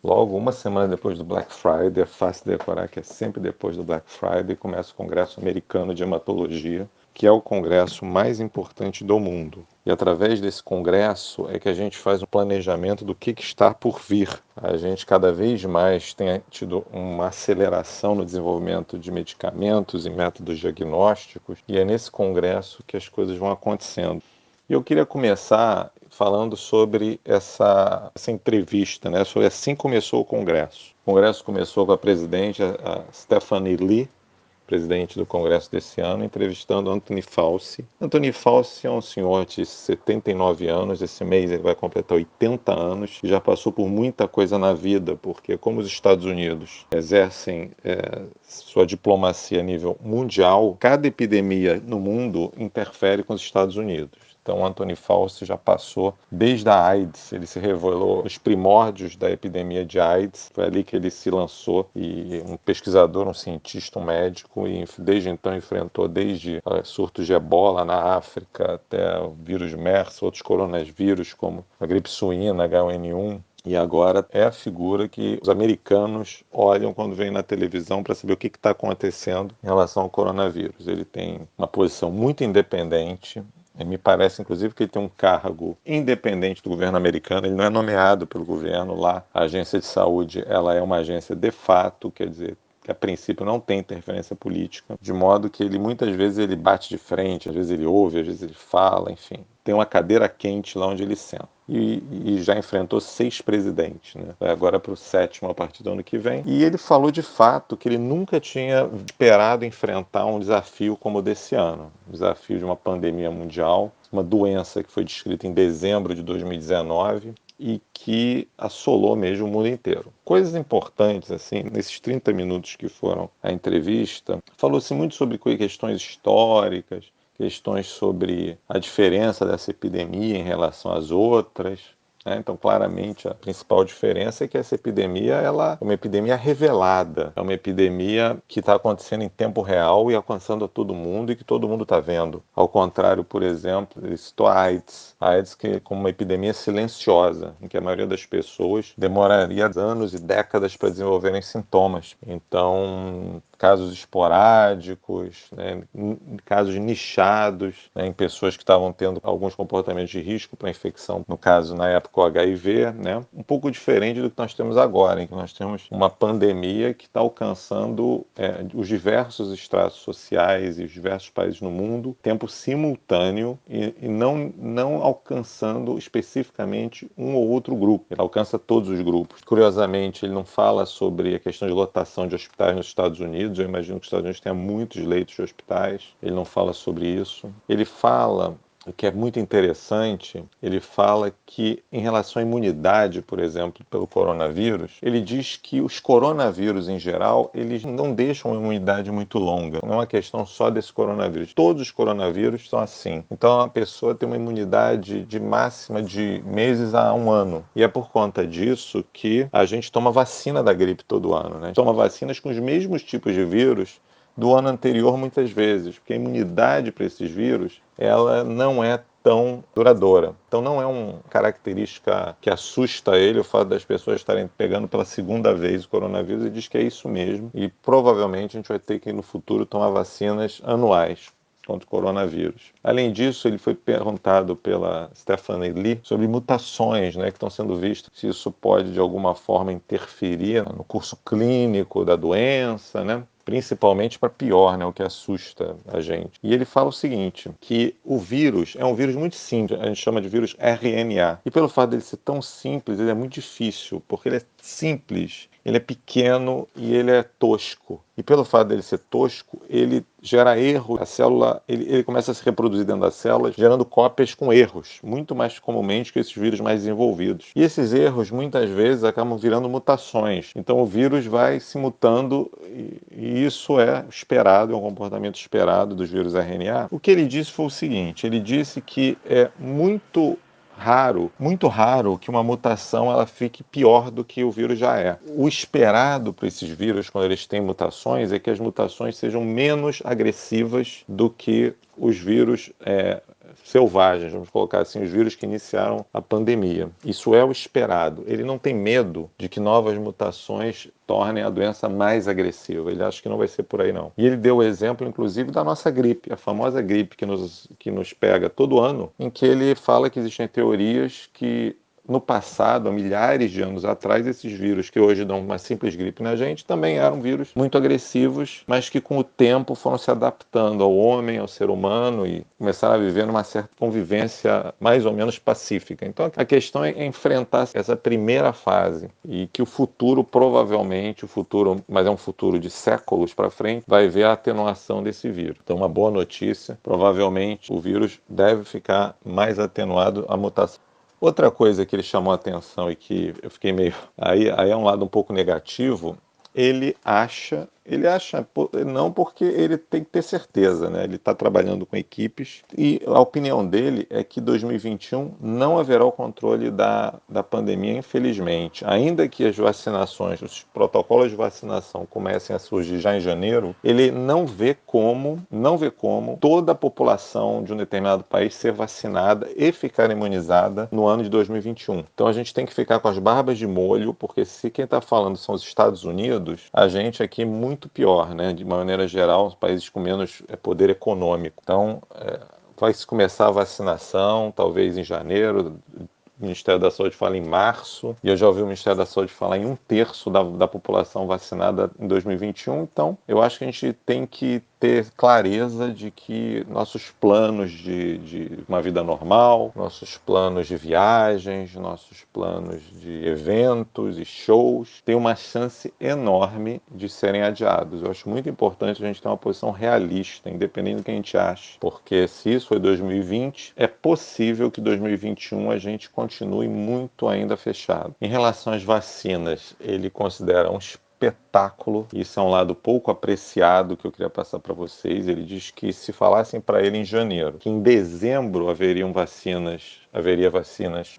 Logo, uma semana depois do Black Friday, é fácil decorar que é sempre depois do Black Friday, começa o Congresso Americano de Hematologia, que é o congresso mais importante do mundo. E através desse congresso é que a gente faz um planejamento do que está por vir. A gente cada vez mais tem tido uma aceleração no desenvolvimento de medicamentos e métodos diagnósticos, e é nesse congresso que as coisas vão acontecendo. E eu queria começar falando sobre essa entrevista, né? Sobre assim começou o Congresso. O Congresso começou com a presidente, a Stephanie Lee, presidente do Congresso desse ano, entrevistando Anthony Fauci. Anthony Fauci é um senhor de 79 anos, esse mês ele vai completar 80 anos, e já passou por muita coisa na vida, porque como os Estados Unidos exercem sua diplomacia a nível mundial, cada epidemia no mundo interfere com os Estados Unidos. Então, Anthony Fauci já passou desde a AIDS, ele se revelou nos primórdios da epidemia de AIDS, foi ali que ele se lançou, e um pesquisador, um cientista, um médico, e desde então enfrentou desde surtos de ebola na África até o vírus MERS, outros coronavírus como a gripe suína, H1N1, e agora é a figura que os americanos olham quando vêm na televisão para saber o que está acontecendo em relação ao coronavírus. Ele tem uma posição muito independente. Me parece, inclusive, que ele tem um cargo independente do governo americano, ele não é nomeado pelo governo lá. A agência de saúde, ela é uma agência de fato, quer dizer, que a princípio não tem interferência política, de modo que ele muitas vezes ele bate de frente, às vezes ele ouve, às vezes ele fala, enfim. Tem uma cadeira quente lá onde ele senta. E já enfrentou 6 presidentes, né? Vai agora para o 7º a partir do ano que vem. E ele falou de fato que ele nunca tinha esperado enfrentar um desafio como o desse ano. Um desafio de uma pandemia mundial, uma doença que foi descrita em dezembro de 2019 e que assolou mesmo o mundo inteiro. Coisas importantes, assim, nesses 30 minutos que foram a entrevista, falou-se muito sobre questões históricas, questões sobre a diferença dessa epidemia em relação às outras, né? Então, claramente, a principal diferença é que essa epidemia ela é uma epidemia revelada, é uma epidemia que está acontecendo em tempo real e alcançando a todo mundo e que todo mundo está vendo. Ao contrário, por exemplo, ele citou a AIDS que é como uma epidemia silenciosa, em que a maioria das pessoas demoraria anos e décadas para desenvolverem sintomas. Então, casos esporádicos, né, casos nichados, né, em pessoas que estavam tendo alguns comportamentos de risco para infecção, no caso, na época, o HIV, né, um pouco diferente do que nós temos agora, em que nós temos uma pandemia que está alcançando os diversos estratos sociais e os diversos países no mundo, tempo simultâneo e não alcançando especificamente um ou outro grupo. Ele alcança todos os grupos. Curiosamente, ele não fala sobre a questão de lotação de hospitais nos Estados Unidos. Eu imagino que os Estados Unidos tenha muitos leitos de hospitais. Ele não fala sobre isso. Ele fala, o que é muito interessante, ele fala que em relação à imunidade, por exemplo, pelo coronavírus, ele diz que os coronavírus em geral, eles não deixam uma imunidade muito longa. Não é uma questão só desse coronavírus. Todos os coronavírus são assim. Então a pessoa tem uma imunidade de máxima de meses a um ano. E é por conta disso que a gente toma vacina da gripe todo ano, né? Toma vacinas com os mesmos tipos de vírus do ano anterior muitas vezes, porque a imunidade para esses vírus, ela não é tão duradoura. Então não é uma característica que assusta ele o fato das pessoas estarem pegando pela segunda vez o coronavírus, e diz que é isso mesmo, e provavelmente a gente vai ter que no futuro tomar vacinas anuais contra o coronavírus. Além disso, ele foi perguntado pela Stephanie Lee sobre mutações, né, que estão sendo vistas, se isso pode de alguma forma interferir no curso clínico da doença, né? Principalmente para pior, né, o que assusta a gente. E ele fala o seguinte, que o vírus é um vírus muito simples, a gente chama de vírus RNA. E pelo fato dele ser tão simples, ele é muito difícil, porque ele é simples, ele é pequeno e ele é tosco. E pelo fato dele ser tosco, ele gera erro. A célula, ele começa a se reproduzir dentro das células, gerando cópias com erros, muito mais comumente que esses vírus mais desenvolvidos. E esses erros, muitas vezes, acabam virando mutações. Então o vírus vai se mutando e isso é esperado, é um comportamento esperado dos vírus RNA. O que ele disse foi o seguinte, ele disse que é muito raro que uma mutação ela fique pior do que o vírus já é. O esperado para esses vírus, quando eles têm mutações, é que as mutações sejam menos agressivas do que os vírus selvagens, vamos colocar assim, os vírus que iniciaram a pandemia. Isso é o esperado. Ele não tem medo de que novas mutações tornem a doença mais agressiva. Ele acha que não vai ser por aí, não. E ele deu o exemplo, inclusive, da nossa gripe, a famosa gripe que nos pega todo ano, em que ele fala que existem teorias que no passado, há milhares de anos atrás, esses vírus que hoje dão uma simples gripe na gente também eram vírus muito agressivos, mas que com o tempo foram se adaptando ao homem, ao ser humano e começaram a viver numa certa convivência mais ou menos pacífica. Então a questão é enfrentar essa primeira fase e que o futuro, provavelmente, mas é um futuro de séculos para frente, vai ver a atenuação desse vírus. Então uma boa notícia, provavelmente o vírus deve ficar mais atenuado, a mutação. Outra coisa que ele chamou a atenção e que eu fiquei meio. Aí é um lado um pouco negativo. Não porque ele tem que ter certeza, né? Ele está trabalhando com equipes e a opinião dele é que 2021 não haverá o controle da pandemia, infelizmente. Ainda que as vacinações, os protocolos de vacinação comecem a surgir já em janeiro, ele não vê como toda a população de um determinado país ser vacinada e ficar imunizada no ano de 2021. Então a gente tem que ficar com as barbas de molho, porque se quem está falando são os Estados Unidos, a gente aqui é muito pior, né? De maneira geral, países com menos poder econômico. Então, vai se começar a vacinação, talvez em janeiro. O Ministério da Saúde fala em março, e eu já ouvi o Ministério da Saúde falar em 1/3 da população vacinada em 2021. Então, eu acho que a gente tem que ter clareza de que nossos planos de uma vida normal, nossos planos de viagens, nossos planos de eventos e shows têm uma chance enorme de serem adiados. Eu acho muito importante a gente ter uma posição realista, independente do que a gente ache, porque se isso foi 2020, é possível que 2021 a gente continue muito ainda fechado. Em relação às vacinas, ele considera um espetáculo. Isso é um lado pouco apreciado que eu queria passar para vocês. Ele diz que se falassem para ele em janeiro que em dezembro haveria vacinas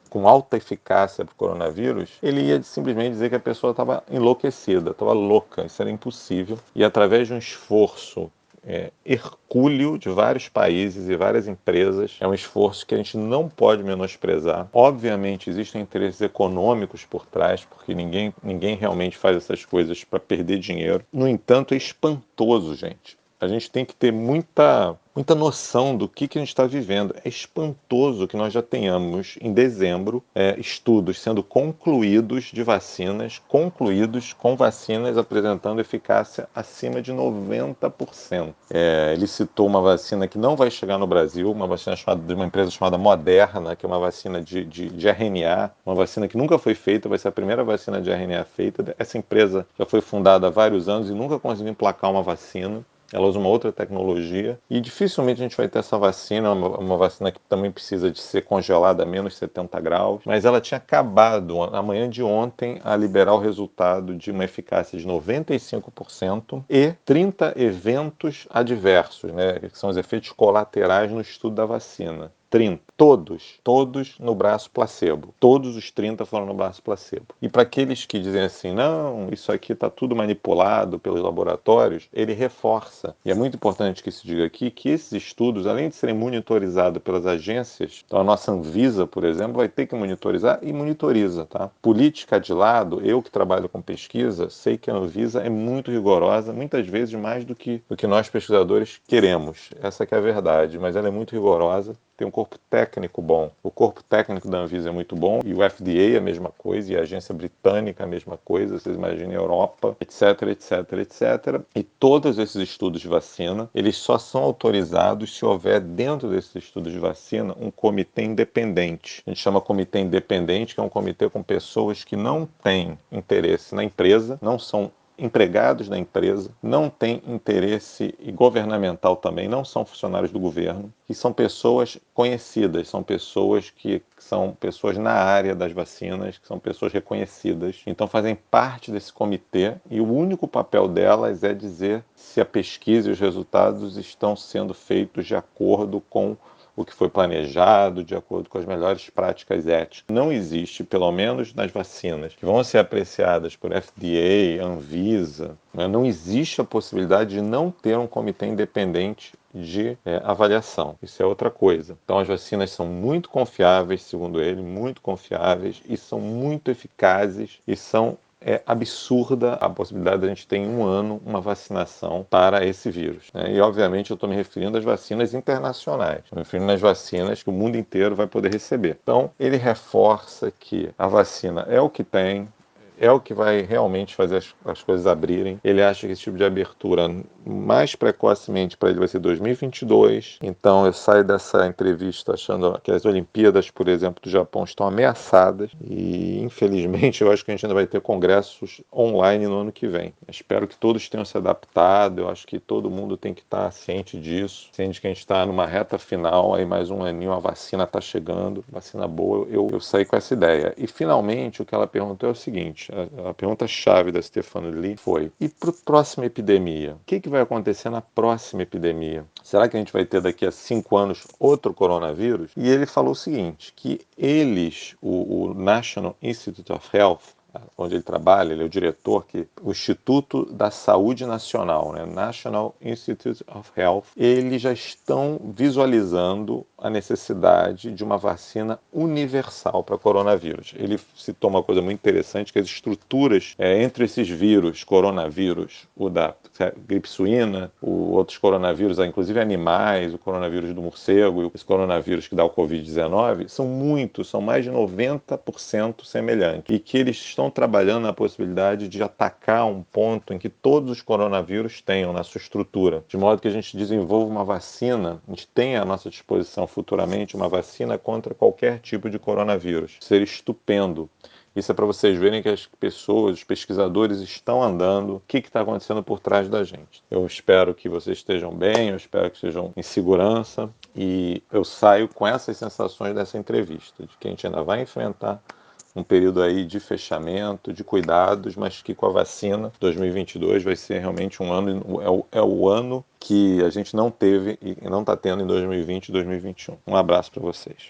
com alta eficácia para o coronavírus, ele ia simplesmente dizer que a pessoa estava enlouquecida, estava louca, isso era impossível. E através de um esforço hercúleo de vários países e várias empresas. É um esforço que a gente não pode menosprezar. Obviamente, existem interesses econômicos por trás, porque ninguém realmente faz essas coisas para perder dinheiro. No entanto, é espantoso, gente. A gente tem que ter muita noção do que a gente está vivendo. É espantoso que nós já tenhamos, em dezembro, estudos sendo concluídos de vacinas, com vacinas apresentando eficácia acima de 90%. Ele citou uma vacina que não vai chegar no Brasil, uma vacina de uma empresa chamada Moderna, que é uma vacina de RNA, uma vacina que nunca foi feita, vai ser a primeira vacina de RNA feita. Essa empresa já foi fundada há vários anos e nunca conseguiu emplacar uma vacina. Ela usa uma outra tecnologia e dificilmente a gente vai ter essa vacina, uma vacina que também precisa de ser congelada a menos 70 graus, mas ela tinha acabado, na manhã de ontem, a liberar o resultado de uma eficácia de 95% e 30 eventos adversos, né, que são os efeitos colaterais no estudo da vacina. 30. Todos no braço placebo. Todos os 30 foram no braço placebo. E para aqueles que dizem assim, não, isso aqui está tudo manipulado pelos laboratórios, ele reforça. E é muito importante que se diga aqui que esses estudos, além de serem monitorizados pelas agências, então a nossa Anvisa, por exemplo, vai ter que monitorizar e monitoriza, tá? Política de lado, eu que trabalho com pesquisa, sei que a Anvisa é muito rigorosa, muitas vezes mais do que nós pesquisadores queremos. Essa que é a verdade, mas ela é muito rigorosa. Tem um corpo técnico bom. O corpo técnico da Anvisa é muito bom, e o FDA é a mesma coisa, e a agência britânica é a mesma coisa, vocês imaginem a Europa, etc, etc, etc. E todos esses estudos de vacina, eles só são autorizados se houver dentro desses estudos de vacina um comitê independente. A gente chama comitê independente, que é um comitê com pessoas que não têm interesse na empresa, não são empregados da empresa, não têm interesse governamental também, não são funcionários do governo, que são pessoas conhecidas, são pessoas que são pessoas na área das vacinas, que são pessoas reconhecidas, então fazem parte desse comitê e o único papel delas é dizer se a pesquisa e os resultados estão sendo feitos de acordo com o que foi planejado, de acordo com as melhores práticas éticas. Não existe, pelo menos nas vacinas, que vão ser apreciadas por FDA, Anvisa, não existe a possibilidade de não ter um comitê independente de avaliação. Isso é outra coisa. Então as vacinas são muito confiáveis, segundo ele, muito confiáveis, e são muito eficazes, e são absurda a possibilidade de a gente ter em um ano uma vacinação para esse vírus, né? E obviamente eu estou me referindo às vacinas internacionais, estou me referindo às vacinas que o mundo inteiro vai poder receber. Então ele reforça que a vacina é o que tem, é o que vai realmente fazer as coisas abrirem. Ele acha que esse tipo de abertura mais precocemente para ele vai ser 2022. Então eu saio dessa entrevista achando que as Olimpíadas, por exemplo, do Japão estão ameaçadas e infelizmente eu acho que a gente ainda vai ter congressos online no ano que vem. Eu espero que todos tenham se adaptado. Eu acho que todo mundo tem que estar ciente disso, ciente de que a gente está numa reta final, aí mais um aninho, a vacina está chegando, vacina boa. Eu saí com essa ideia. E finalmente o que ela perguntou é o seguinte: a pergunta-chave da Stephanie Lee foi: e para a próxima epidemia? O que vai acontecer na próxima epidemia? Será que a gente vai ter daqui a 5 anos outro coronavírus? E ele falou o seguinte, que eles, o National Institute of Health, onde ele trabalha, ele é o diretor, o Instituto da Saúde Nacional, né? National Institute of Health, eles já estão visualizando a necessidade de uma vacina universal para coronavírus. Ele citou uma coisa muito interessante, que as estruturas entre esses vírus, coronavírus, o da gripe suína, outros coronavírus, inclusive animais, o coronavírus do morcego e esse coronavírus que dá o Covid-19, são mais de 90% semelhantes. E que eles estão trabalhando na possibilidade de atacar um ponto em que todos os coronavírus tenham na sua estrutura, de modo que a gente desenvolva uma vacina, a gente tenha à nossa disposição futuramente uma vacina contra qualquer tipo de coronavírus. Seria estupendo. Isso é para vocês verem que as pessoas, os pesquisadores estão andando, o que está acontecendo por trás da gente. Eu espero que vocês estejam bem, eu espero que estejam em segurança, e eu saio com essas sensações dessa entrevista, de que a gente ainda vai enfrentar um período aí de fechamento, de cuidados, mas que com a vacina 2022 vai ser realmente um ano, é o ano que a gente não teve e não está tendo em 2020 e 2021. Um abraço para vocês.